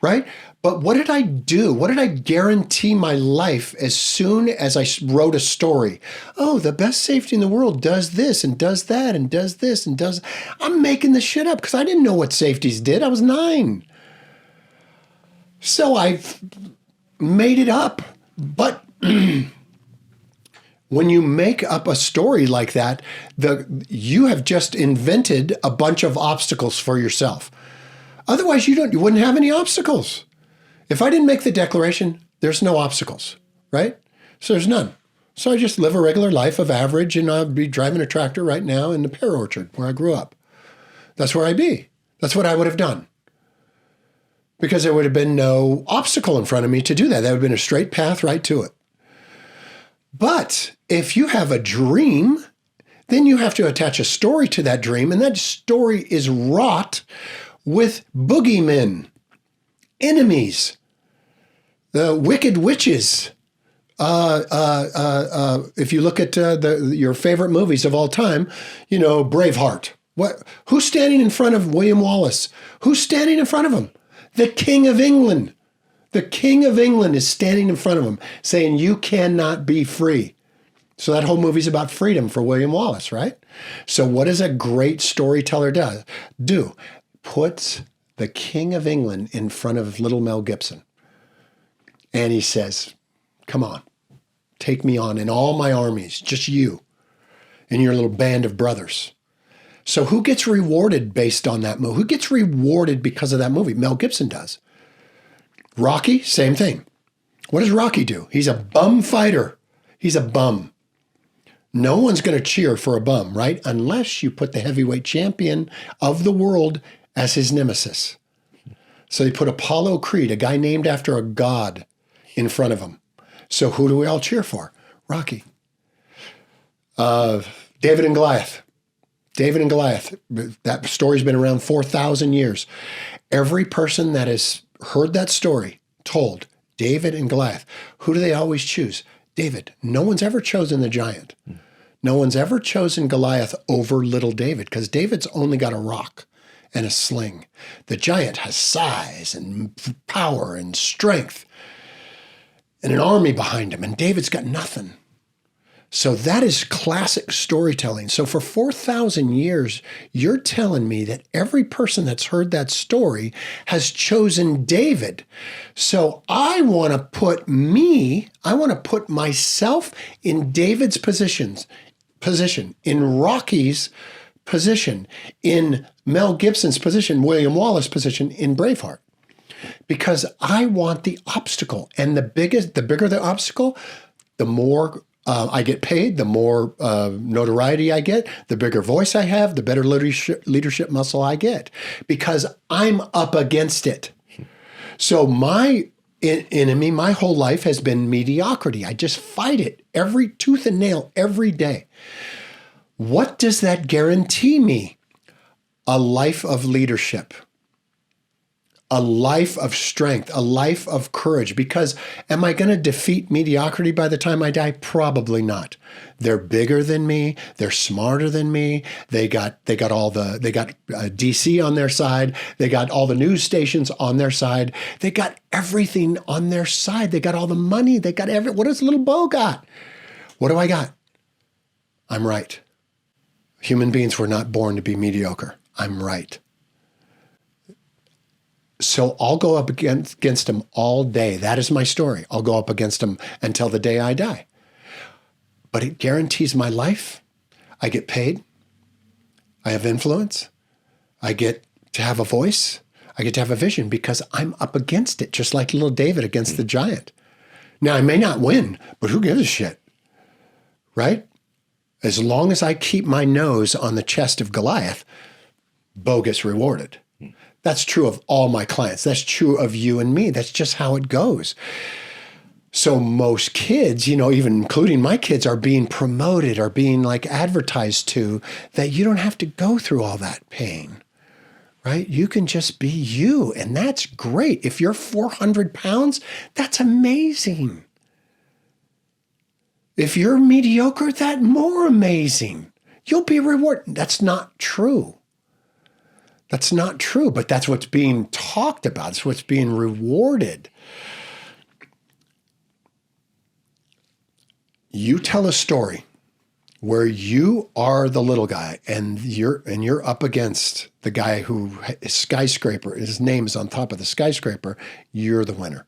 right? But what did I do? What did I guarantee my life as soon as I wrote a story? Oh, the best safety in the world does this and does that and does this and does. I'm making this shit up because I didn't know what safeties did. I was 9. So I made it up. But when you make up a story like that, you have just invented a bunch of obstacles for yourself. Otherwise, you wouldn't have any obstacles. If I didn't make the declaration, there's no obstacles, right? So there's none. So I just live a regular life of average, and I'd be driving a tractor right now in the pear orchard where I grew up. That's where I'd be. That's what I would have done. Because there would have been no obstacle in front of me to do that. That would have been a straight path right to it. But if you have a dream, then you have to attach a story to that dream, and that story is wrought with boogeymen, enemies, the wicked witches. If you look at your favorite movies of all time, Braveheart. Who's standing in front of William Wallace? Who's standing in front of him? The King of England. The King of England is standing in front of him saying, you cannot be free. So that whole movie's about freedom for William Wallace, right? So what does a great storyteller do? Puts the King of England in front of little Mel Gibson. And he says, come on, take me on in all my armies, just you and your little band of brothers. So who gets rewarded based on that movie? Who gets rewarded because of that movie? Mel Gibson does. Rocky, same thing. What does Rocky do? He's a bum fighter. He's a bum. No one's going to cheer for a bum, right? Unless you put the heavyweight champion of the world as his nemesis. So they put Apollo Creed, a guy named after a god, in front of him. So who do we all cheer for? Rocky. David and Goliath. David and Goliath. That story's been around 4,000 years. Every person that has heard that story told, David and Goliath, who do they always choose? David. No one's ever chosen the giant. No one's ever chosen Goliath over little David because David's only got a rock and a sling. The giant has size and power and strength and an army behind him, and David's got nothing. So that is classic storytelling. So for 4,000 years, you're telling me that every person that's heard that story has chosen David. So I want to put myself in David's position, in Rocky's position, in Mel Gibson's position, William Wallace's position, in Braveheart. Because I want the obstacle. And the bigger the obstacle, the more I get paid, the more notoriety I get, the bigger voice I have, the better leadership muscle I get, because I'm up against it. So my enemy, my whole life has been mediocrity. I just fight it every tooth and nail every day. What does that guarantee me? A life of leadership. A life of strength, a life of courage. Because am I going to defeat mediocrity by the time I die? Probably not. They're bigger than me. They're smarter than me. They got DC on their side. They got all the news stations on their side. They got everything on their side. They got all the money. They got what does little Bo got? What do I got? I'm right. Human beings were not born to be mediocre. I'm right. So I'll go up against him all day. That is my story. I'll go up against him until the day I die. But it guarantees my life. I get paid. I have influence. I get to have a voice. I get to have a vision because I'm up against it, just like little David against the giant. Now, I may not win, but who gives a shit? Right? As long as I keep my nose on the chest of Goliath, Bo gets rewarded. That's true of all my clients. That's true of you and me. That's just how it goes. So most kids, even including my kids, are being promoted, are being like advertised to, that you don't have to go through all that pain, right? You can just be you, and that's great. If you're 400 pounds, that's amazing. If you're mediocre, that's more amazing. You'll be rewarded. That's not true. That's not true, but that's what's being talked about. It's what's being rewarded. You tell a story where you are the little guy and you're up against the guy who is skyscraper. His name is on top of the skyscraper. You're the winner.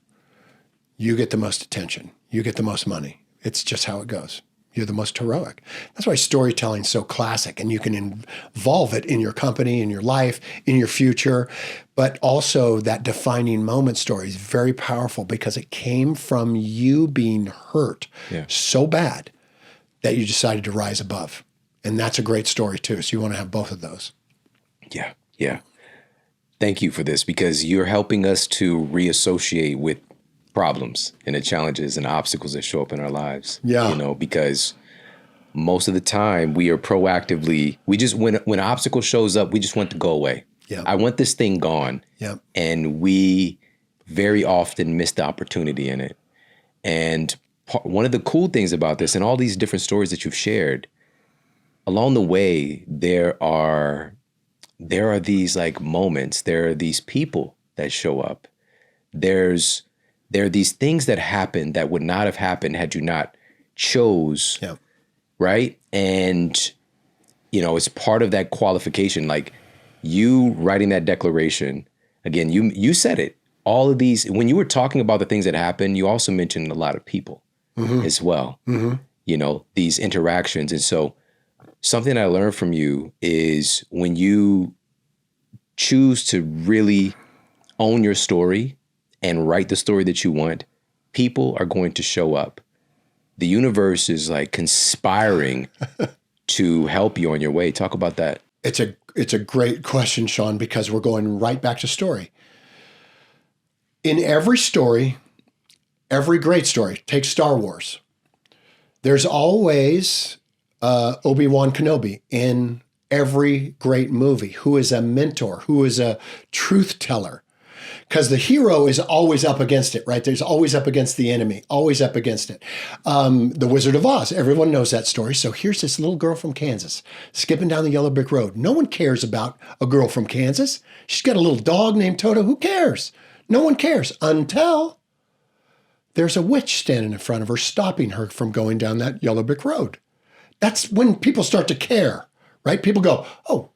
You get the most attention. You get the most money. It's just how it goes. You're the most heroic. That's why storytelling is so classic, and you can involve it in your company, in your life, in your future. But also that defining moment story is very powerful because it came from you being hurt so bad that you decided to rise above. And that's a great story too. So you want to have both of those. Yeah, yeah. Thank you for this, because you're helping us to reassociate with problems and the challenges and the obstacles that show up in our lives. Yeah. Because most of the time we are proactively, when an obstacle shows up, we just want to go away. Yeah. I want this thing gone. Yeah. And we very often miss the opportunity in it. And one of the cool things about this and all these different stories that you've shared, along the way, there are these like moments, there are these people that show up. There are these things that happen that would not have happened had you not chose, right? And, it's part of that qualification. Like you writing that declaration, again, you said it. All of these, when you were talking about the things that happened, you also mentioned a lot of people as well, these interactions. And so something I learned from you is when you choose to really own your story and write the story that you want, people are going to show up. The universe is like conspiring to help you on your way. Talk about that. It's a great question, Shawn, because we're going right back to story. In every story, every great story, take Star Wars. There's always Obi-Wan Kenobi in every great movie, who is a mentor, who is a truth teller. Because the hero is always up against it, right? There's always up against the enemy, always up against it. The Wizard of Oz, everyone knows that story. So here's this little girl from Kansas skipping down the yellow brick road. No one cares about a girl from Kansas. She's got a little dog named Toto. Who cares? No one cares until there's a witch standing in front of her, stopping her from going down that yellow brick road. That's when people start to care, right? People go, oh,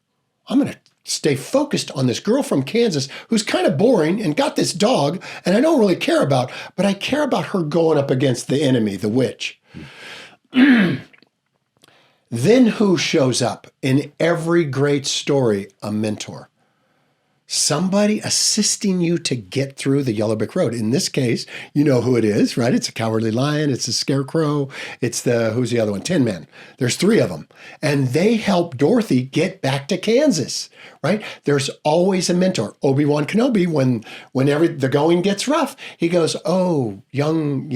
I'm going to stay focused on this girl from Kansas who's kind of boring and got this dog and I don't really care about, but I care about her going up against the enemy, the witch. Then who shows up in every great story? A mentor. Somebody assisting you to get through the yellow brick road. In this case, you know who it is, right? It's a cowardly lion. It's a scarecrow. It's who's the other one? Tin Man. There's three of them. And they help Dorothy get back to Kansas, right? There's always a mentor. Obi-Wan Kenobi, whenever the going gets rough, he goes, oh, young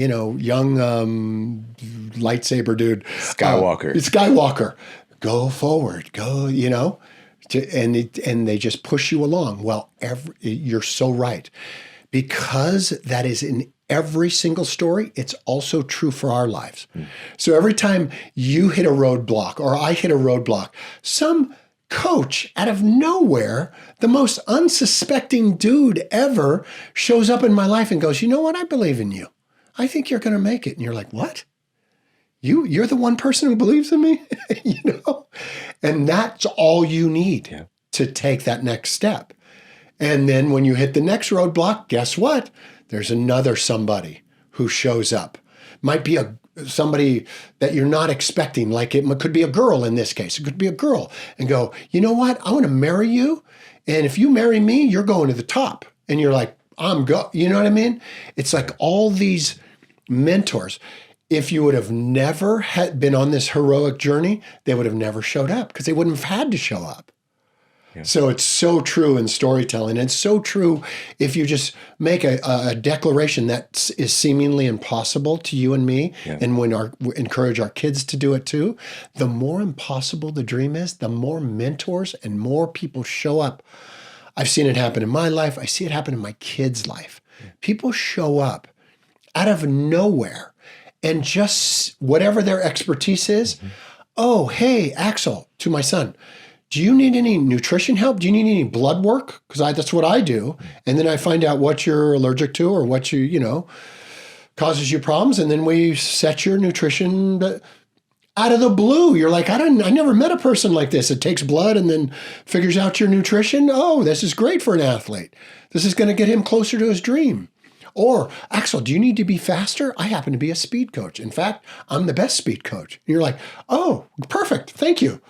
lightsaber dude. Skywalker. Go forward. Go, and they just push you along. Well, you're so right. Because that is in every single story, it's also true for our lives. So every time you hit a roadblock or I hit a roadblock, some coach out of nowhere, the most unsuspecting dude ever, shows up in my life and goes, you know what? I believe in you. I think you're going to make it. And you're like, what? You're the one person who believes in me, and that's all you need to take that next step. And then when you hit the next roadblock, guess what? There's another somebody who shows up. Might be somebody that you're not expecting, like it could be a girl in this case. It could be a girl and go, you know what? I want to marry you. And if you marry me, you're going to the top. And you're like, you know what I mean? It's like all these mentors. if you would have never had been on this heroic journey, they would have never showed up because they wouldn't have had to show up. Yeah. So it's so true in storytelling. It's so true if you just make a declaration that is seemingly impossible to you and me, and when we encourage our kids to do it too, the more impossible the dream is, the more mentors and more people show up. I've seen it happen in my life. I see it happen in my kids' life. Yeah. People show up out of nowhere and just whatever their expertise is. Mm-hmm. Oh, hey, Axel, to my son, do you need any nutrition help? Do you need any blood work? Because that's what I do. And then I find out what you're allergic to or what causes you problems. And then we set your nutrition out of the blue. You're like, I never met a person like this. It takes blood and then figures out your nutrition. Oh, this is great for an athlete. This is going to get him closer to his dream. Or, Axel, do you need to be faster? I happen to be a speed coach. In fact, I'm the best speed coach. And you're like, oh, perfect. Thank you.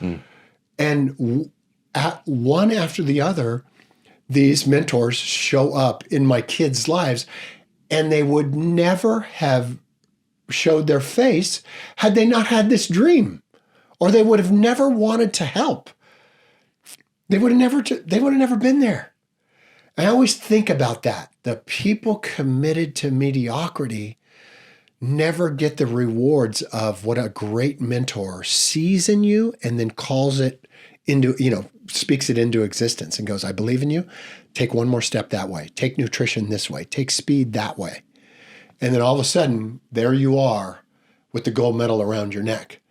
And one after the other, these mentors show up in my kids' lives, and they would never have showed their face had they not had this dream, or they would have never wanted to help. They would have never been there. I always think about that. The people committed to mediocrity never get the rewards of what a great mentor sees in you and then calls it into, speaks it into existence and goes, I believe in you. Take one more step that way. Take nutrition this way. Take speed that way. And then all of a sudden, there you are with the gold medal around your neck.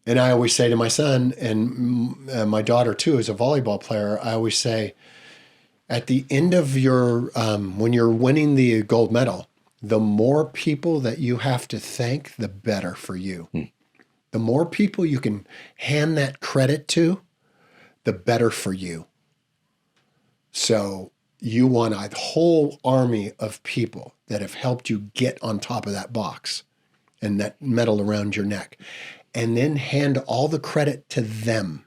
And I always say to my son and my daughter too, as a volleyball player, I always say, at the end of your, when you're winning the gold medal, the more people that you have to thank, the better for you. The more people you can hand that credit to, the better for you. So you want a whole army of people that have helped you get on top of that box and that medal around your neck, and then hand all the credit to them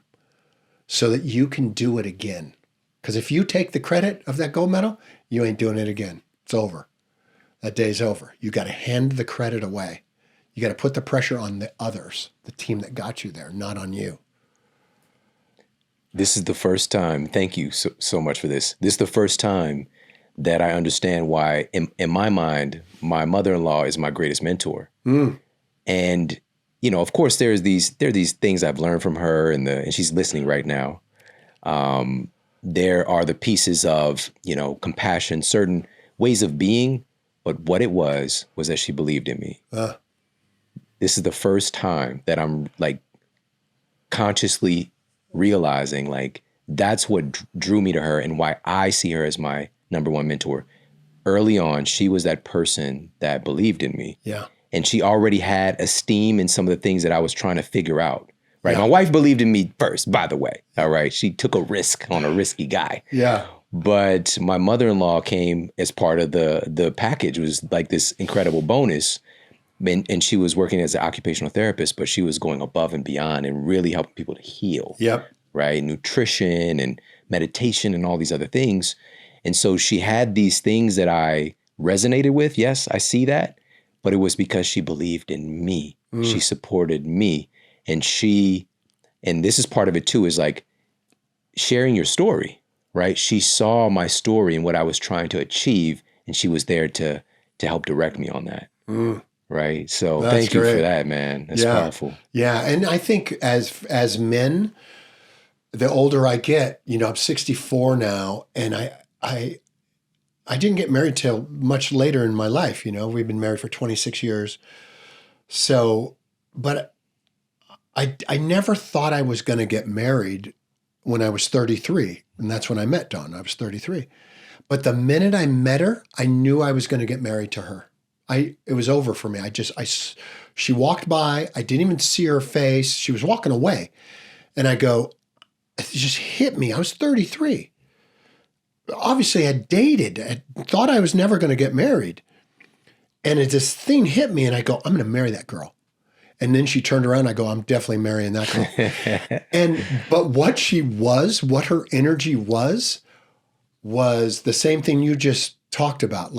so that you can do it again. Because if you take the credit of that gold medal, you ain't doing it again. It's over. That day's over. You got to hand the credit away. You got to put the pressure on the others, the team that got you there, not on you. This is the first time, thank you so much for this. This is the first time that I understand why, in my mind, my mother-in-law is my greatest mentor. And, of course, there are these things I've learned from her, and she's listening right now. There are the pieces of, compassion, certain ways of being, but what it was that she believed in me. This is the first time that I'm consciously realizing that's what drew me to her and why I see her as my number one mentor. Early on, she was that person that believed in me. Yeah. And she already had esteem in some of the things that I was trying to figure out. Right. Yeah. My wife believed in me first, by the way. All right. She took a risk on a risky guy. Yeah. But my mother-in-law came as part of the package. It was like this incredible bonus. And she was working as an occupational therapist, but she was going above and beyond and really helping people to heal. Yep. Right. Nutrition and meditation and all these other things. And so she had these things that I resonated with. Yes, I see that. But it was because she believed in me. She supported me. And this is part of it too, is sharing your story, right? She saw my story and what I was trying to achieve, and she was there to help direct me on that. Right. So thank you for that, man. That's powerful. Yeah. And I think as men, the older I get, I'm 64 now, and I didn't get married till much later in my life. We've been married for 26 years. So, but I never thought I was going to get married when I was 33. And that's when I met Dawn. I was 33. But the minute I met her, I knew I was going to get married to her. It was over for me. She walked by. I didn't even see her face. She was walking away. And it just hit me. I was 33. Obviously, I dated. I thought I was never going to get married. And this thing hit me, and I go, I'm going to marry that girl. And then she turned around. I go, I'm definitely marrying that girl. But what she was, what her energy was the same thing you just talked about.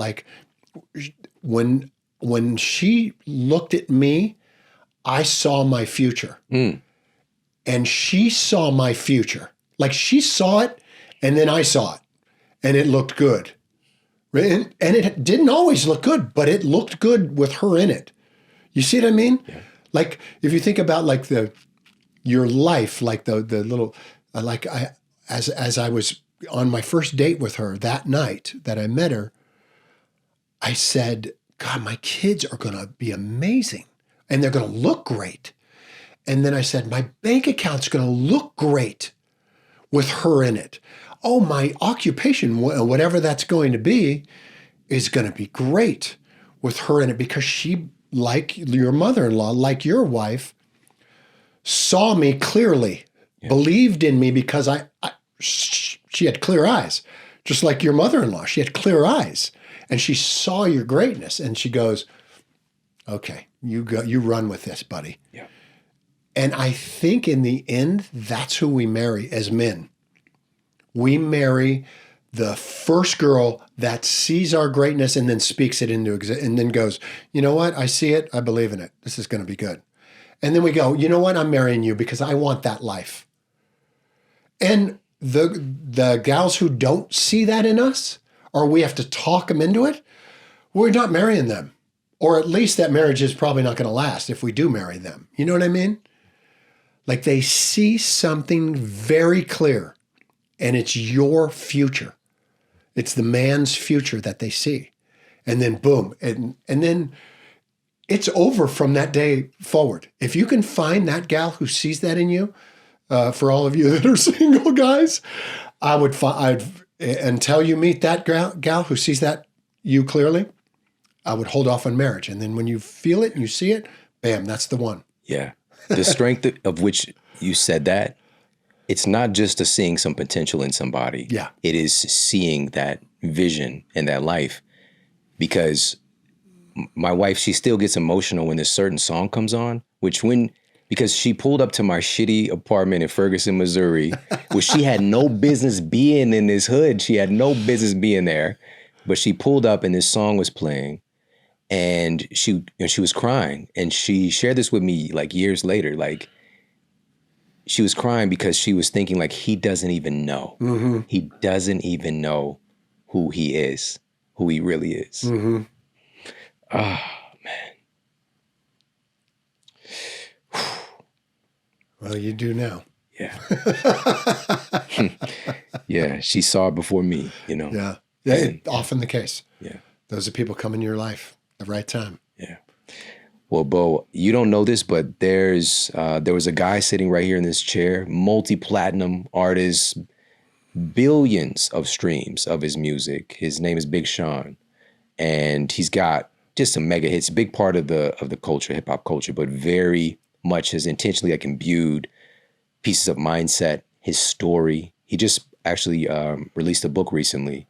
When when she looked at me, I saw my future. And she saw my future. Like she saw it, and then I saw it, and it looked good. And it didn't always look good, but it looked good with her in it. You see what I mean? Yeah. Like if you think about like your life, like the little, as I was on my first date with her that night that I met her, I said, God, my kids are going to be amazing and they're going to look great. And then I said, my bank account's going to look great with her in it. Oh, my occupation, whatever that's going to be, is going to be great with her in it because she, like your mother-in-law, like your wife, saw me clearly, believed in me because she had clear eyes, just like your mother-in-law. She had clear eyes, and she saw your greatness, and she goes, "Okay, you go, you run with this, buddy." Yeah. And I think in the end, that's who we marry as men. We marry the first girl that sees our greatness and then speaks it into existence, and then goes, "You know what? I see it. I believe in it. This is going to be good." And then we go, "You know what? I'm marrying you because I want that life." And the gals who don't see that in us, or we have to talk them into it, we're not marrying them. Or at least that marriage is probably not going to last if we do marry them. You know what I mean? Like they see something very clear, and it's your future. It's the man's future that they see. And then boom, and then it's over from that day forward. If you can find that gal who sees that in you, for all of you that are single guys, until you meet that gal who sees that you clearly, I would hold off on marriage. And then when you feel it and you see it, bam, that's the one. Yeah. The strength of which you said that, it's not just seeing some potential in somebody. Yeah. It is seeing that vision and that life. Because my wife, she still gets emotional when this certain song comes on, because she pulled up to my shitty apartment in Ferguson, Missouri, where she had no business being in this hood. She had no business being there. But she pulled up and this song was playing. And she was crying, and she shared this with me like years later. Like she was crying because she was thinking like he doesn't even know. Mm-hmm. He doesn't even know who he is, who he really is. Mm-hmm. Oh, man. Well, you do now. Yeah. Yeah, she saw it before me, you know. Yeah. Often the case. Yeah. Those are people come in your life. The right time. Yeah. Well, Bo, you don't know this, but there was a guy sitting right here in this chair, multi-platinum artist, billions of streams of his music. His name is Big Shawn, and he's got just some mega hits. Big part of the culture, hip hop culture, but very much has intentionally like imbued pieces of mindset, his story. He just actually released a book recently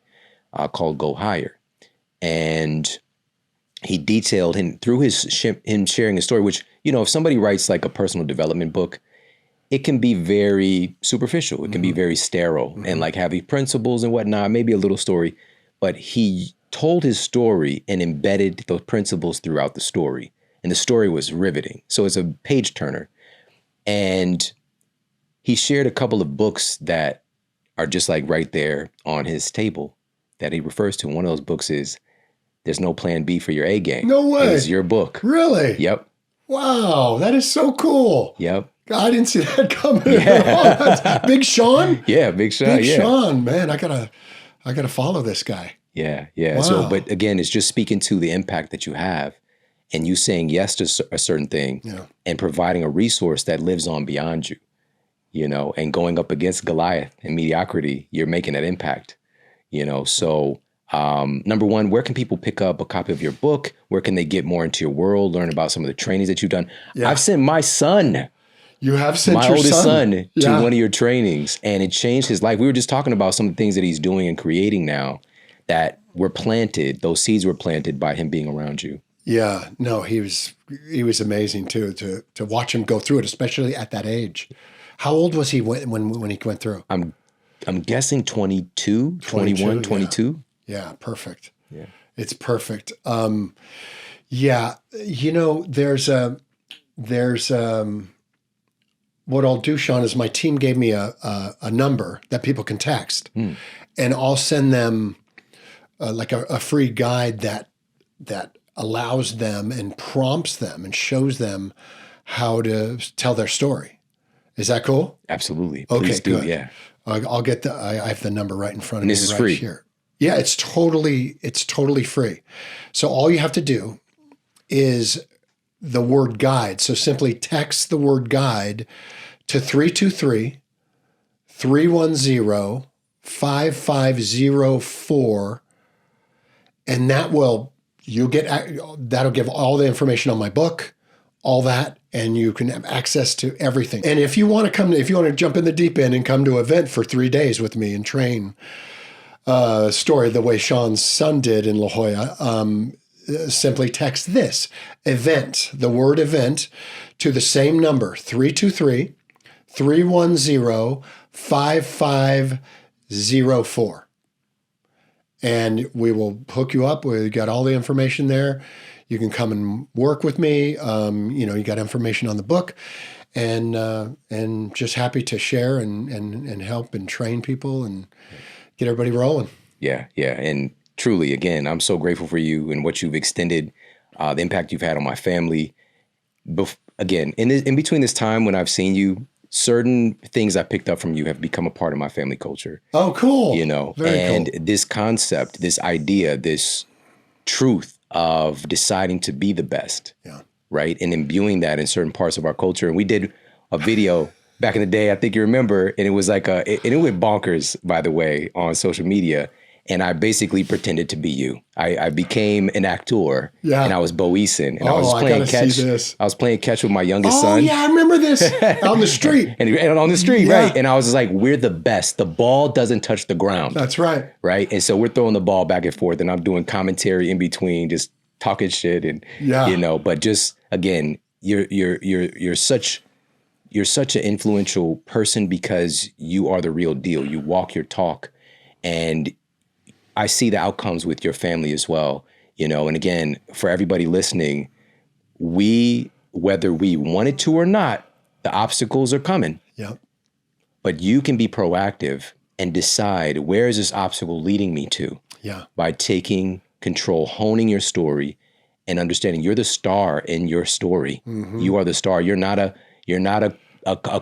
called Go Higher, and he detailed him through him sharing his story, which, you know, if somebody writes like a personal development book, it can be very superficial. It can be very sterile and like have principles and whatnot, maybe a little story. But he told his story and embedded those principles throughout the story. And the story was riveting. So it's a page turner. And he shared a couple of books that are just like right there on his table that he refers to. One of those books is There's No Plan B for Your A Game. No way. It's your book. Really? Yep. Wow, that is so cool. Yep. I didn't see that coming at all. That's Big Shawn? Yeah, Big Shawn. Big Shawn, man. I gotta follow this guy. Yeah, yeah. Wow. So, but again, it's just speaking to the impact that you have and you saying yes to a certain thing and providing a resource that lives on beyond you, you know, and going up against Goliath and mediocrity, you're making that impact, you know. So, number one, where can people pick up a copy of your book? Where can they get more into your world, learn about some of the trainings that you've done? Yeah. I've sent my son. You have sent my your oldest son to one of your trainings, and it changed his life. We were just talking about some of the things that he's doing and creating now that were planted. Those seeds were planted by him being around you. Yeah, no, he was amazing too to watch him go through it, especially at that age. How old was he when he went through? I'm guessing 22, 21, 22. Yeah, perfect. Yeah. It's perfect. Yeah. There's what I'll do, Shawn, is my team gave me a number that people can text, and I'll send them like a free guide that allows them and prompts them and shows them how to tell their story. Is that cool? Absolutely. Okay, Please do. good. Yeah. I'll get I have the number right in front of And me. this is right free. Here. Yeah, it's totally free. So all you have to do is the word guide. So simply text the word guide to 323-310-5504, and that'll give all the information on my book, all that, and you can have access to everything. And if you want to jump in the deep end and come to an event for 3 days with me and train story the way Shawn's son did in La Jolla, simply text this event, the word event, to the same number, 323-310-5504. And we will hook you up. We got all the information there. You can come and work with me. You got information on the book, and just happy to share and help and train people and get everybody rolling. Yeah. And truly, again, I'm so grateful for you and what you've extended, the impact you've had on my family. Again, in between this time when I've seen you, certain things I picked up from you have become a part of my family culture. Oh, cool. Very cool. This concept, this idea, this truth of deciding to be the best, right? And imbuing that in certain parts of our culture. And we did a video back in the day, I think you remember, and it was like and it went bonkers, by the way, on social media. And I basically pretended to be you. I became an actor, and I was Bo Eason, and I was playing catch. I was playing catch with my youngest son. Oh yeah, I remember this on the street. and on the street, right? And I was just like, "We're the best. The ball doesn't touch the ground." That's right. Right, and so we're throwing the ball back and forth, and I'm doing commentary in between, just talking shit, and But just again, you're such an influential person because you are the real deal. You walk your talk, and I see the outcomes with your family as well, and again, for everybody listening, whether we wanted to or not, the obstacles are coming. Yep. But you can be proactive and decide, where is this obstacle leading me to? Yeah. By taking control, honing your story, and understanding you're the star in your story. Mm-hmm. You are the star. You're not a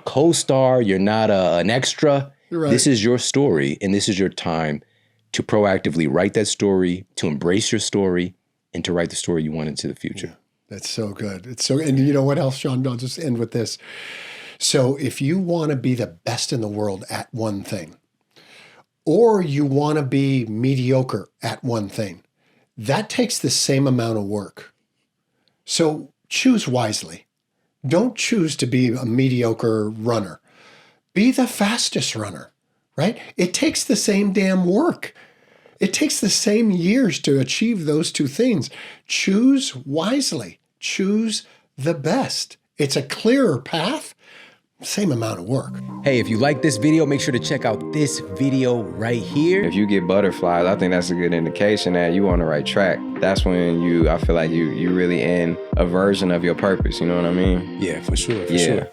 co-star. You're not an extra. Right. This is your story, and this is your time to proactively write that story, to embrace your story, and to write the story you want into the future. Yeah, that's so good. And you know what else, Shawn? I'll just end with this. So if you want to be the best in the world at one thing, or you want to be mediocre at one thing, that takes the same amount of work. So choose wisely. Don't choose to be a mediocre runner. Be the fastest runner, right? It takes the same damn work. It takes the same years to achieve those two things. Choose wisely. Choose the best. It's a clearer path, same amount of work. Hey, if you like this video, make sure to check out this video right here. If you get butterflies, I think that's a good indication that you on the right track. That's when I feel like you really in a version of your purpose, you know what I mean? Yeah, for sure.